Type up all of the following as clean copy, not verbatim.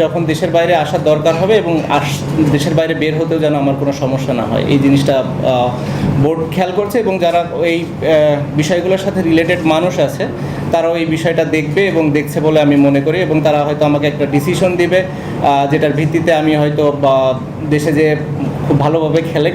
যখন দেশের বাইরে আসার দরকার হবে এবং দেশের বাইরে বের হতেও যেন আমার কোনো সমস্যা না হয়, এই জিনিসটা বোর্ড খেয়াল করছে এবং যারা এই বিষয়গুলোর সাথে রিলেটেড মানুষ আছে তারাও এই বিষয়টা দেখবে এবং দেখছে বলে আমি মনে করি, এবং তারা হয়তো আমাকে একটা ডিসিশন দিবে যেটার ভিত্তিতে আমি হয়তো দেশে যে খুব ভালোভাবে খেলে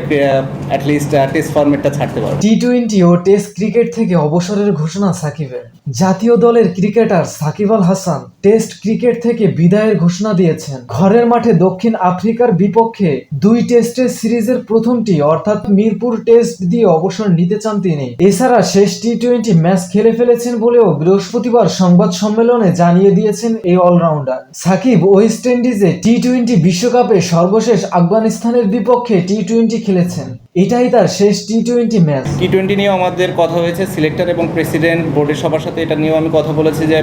অ্যাটলিস্ট টেস্ট ফরম্যাটটা ছাড়তে পারবো। টি-20 ও টেস্ট ক্রিকেট থেকে অবসরের ঘোষণা সাকিবের। জাতীয় দলের cricketer Shakib Al Hasan test cricket থেকে বিদায়ের ঘোষণা দিয়েছেন। ঘরের মাঠে দক্ষিণ আফ্রিকার বিপক্ষে 2 টেস্টের সিরিজের প্রথমটি অর্থাৎ মিরপুর টেস্ট দিয়ে অবসর নিতে চান তিনি। এছাড়া শেষ টি-20 ম্যাচ খেলে ফেলেছেন বলেও বৃহস্পতিবার সংবাদ সম্মেলনে জানিয়ে দিয়েছেন এই অলরাউন্ডার। সাকিব ওয়েস্ট ইন্ডিজে টি-20 বিশ্বকাপে সর্বশেষ আফগানিস্তানের বিপক্ষে টি-20 খেলেছেন। এটাই তার শেষ টি-20 ম্যাচ। টি-20 নিয়েও আমাদের কথা হয়েছে, সিলেক্টর এবং প্রেসিডেন্ট বোর্ডের সবার সাথে এটা নিয়েও আমি কথা বলেছি যে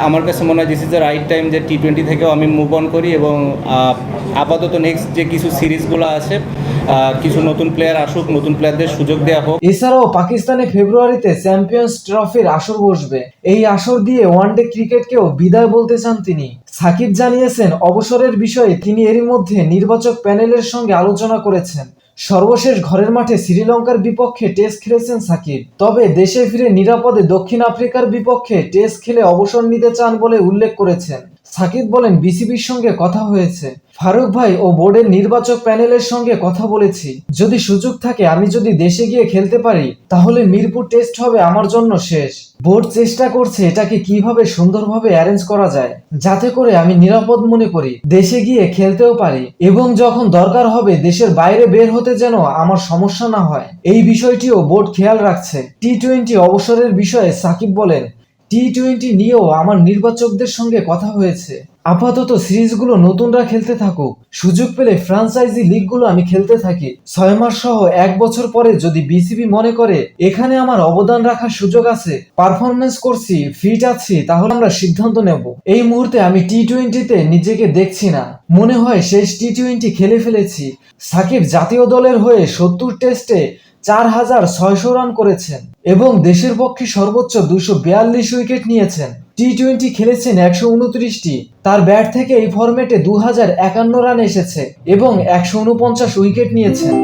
আমার কাছে মনে হয় this is the right time যে টি-20 থেকেও আমি মুভ অন করি এবং আপাতত নেক্সট যে কিছু সিরিজগুলো আছে কিছু নতুন প্লেয়ার আসুক, নতুন প্লেয়ারদের সুযোগ দেওয়া হোক। এছাড়াও পাকিস্তানে ফেব্রুয়ারিতে চ্যাম্পিয়ন্স ট্রফির আসর বসবে। এই আসর দিয়ে ওয়ানডে ক্রিকেটকেও বিদায় বলতে চান তিনি। সাকিব জানিয়েছেন অবসরের বিষয়ে তিনি এরই মধ্যে নির্বাচক প্যানেলের সঙ্গে আলোচনা করেছেন। সর্বশেষ ঘরের মাঠে শ্রীলঙ্কার বিপক্ষে টেস্ট খেলেছেন সাকিব। তবে দেশে ফিরে নিরাপদে দক্ষিণ আফ্রিকার বিপক্ষে টেস্ট খেলে অবসর নিতে চান বলে উল্লেখ করেছেন। সাকিব বলেন, বিসিবির সঙ্গে কথা হয়েছে, ফারুক ভাই ও বোর্ডের নির্বাচক প্যানেলের সঙ্গে কথা বলেছি। যদি সুযোগ থাকে, আমি যদি দেশে গিয়ে খেলতে পারি, তাহলে মিরপুর টেস্ট হবে আমার জন্য শেষ। বোর্ড চেষ্টা করছে এটাকে কিভাবে সুন্দরভাবে অ্যারেঞ্জ করা যায়, যাতে করে আমি নিরাপদ মনে করি দেশে গিয়ে খেলতেও পারি এবং যখন দরকার হবে দেশের বাইরে বের হতে যেন আমার সমস্যা না হয়। এই বিষয়টিও বোর্ড খেয়াল রাখছে। টি-20 অবসরের বিষয়ে সাকিব বলেন, টি-20 নিয়েও আমার নির্বাচকদের সঙ্গে কথা হয়েছে। আপাতত সিরিজগুলো নতুনরা খেলতে থাকুক, সুযোগ পেলে ফ্রাঞ্চাইজি লিগগুলো আমি খেলতে থাকি। 6 মাস সহ 1 বছর পরে যদি বিসিবি মনে করে এখানে আমার অবদান রাখার সুযোগ আছে, পারফরমেন্স করছি, ফিট আছি, তাহলে আমরা সিদ্ধান্ত নেব। এই মুহূর্তে আমি টি-20তে নিজেকে দেখছি না, মনে হয় শেষ টি-20 খেলে ফেলেছি। সাকিব জাতীয় দলের হয়ে 70 টেস্টে 4,600 রান করেছেন এবং দেশের পক্ষে সর্বোচ্চ 242 উইকেট নিয়েছেন। টি-20 খেলেছেন 129টি। তার ব্যাট থেকে এই ফরম্যাটে 2051 রান এসেছে এবং 149 উইকেট নিয়েছেন।